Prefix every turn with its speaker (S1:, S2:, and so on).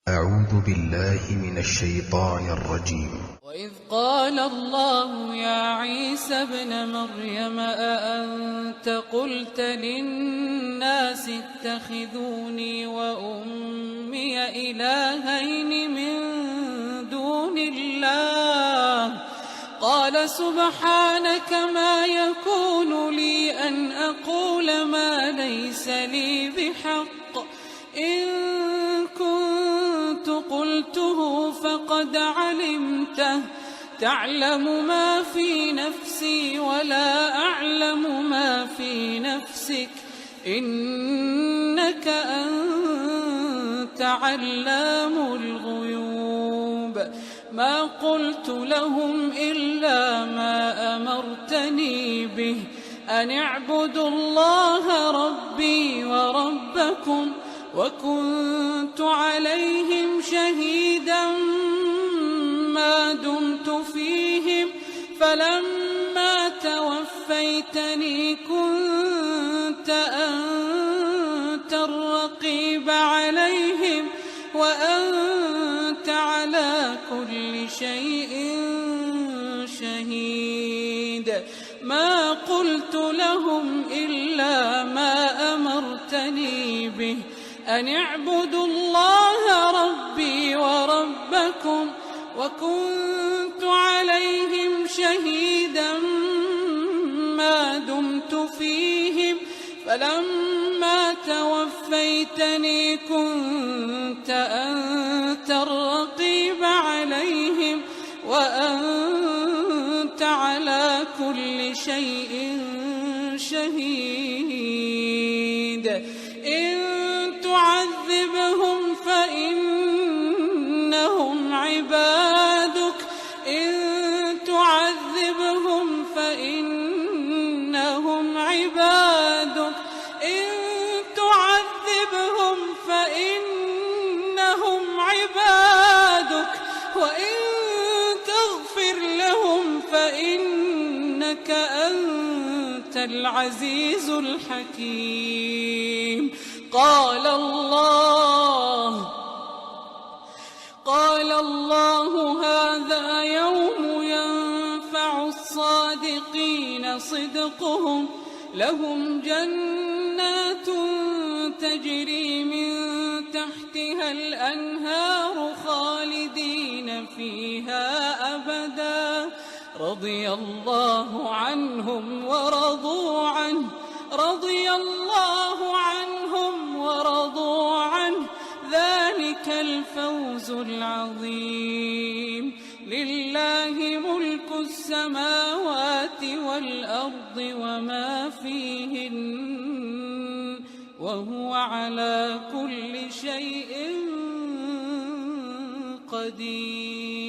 S1: أعوذ بالله من الشيطان الرجيم.
S2: وإذ قال الله يا عيسى ابن مريم أأنت قلت للناس اتخذوني وأمي إلهين من دون الله قال سبحانك ما يكون لي أن أقول ما ليس لي بحق إن كنت قلته فقد علمته تعلم ما في نفسي ولا أعلم ما في نفسك إنك أنت علام الغيوب ما قلت لهم إلا ما أمرتني به أن اعبدوا الله ربي وربكم وكنت عليهم شهيدا ما دمت فيهم فلما توفيتني كنت أنت الرقيب عليهم وأنت على كل شيء شهيد ما قلت لهم إلا ما أمرتني به أن اعبدوا الله ربي وربكم وكنت عليهم شهيدا ما دمت فيهم فلما توفيتني كنت أنت الرقيب عليهم وأنت على كل شيء شهيد إن تعذبهم فإنهم عبادك إن تعذبهم فإنهم عبادك إن تعذبهم فإنهم عبادك وإن تغفر لهم فإنك أنت العزيز الحكيم قال الله هذا يوم ينفع الصادقين صدقهم لهم جنات تجري من تحتها الأنهار خالدين فيها أبدا رضي الله عنهم ورضوا عنه ذلك الفوز العظيم لله ملك السماوات والأرض وما فيهن وهو على كل شيء قدير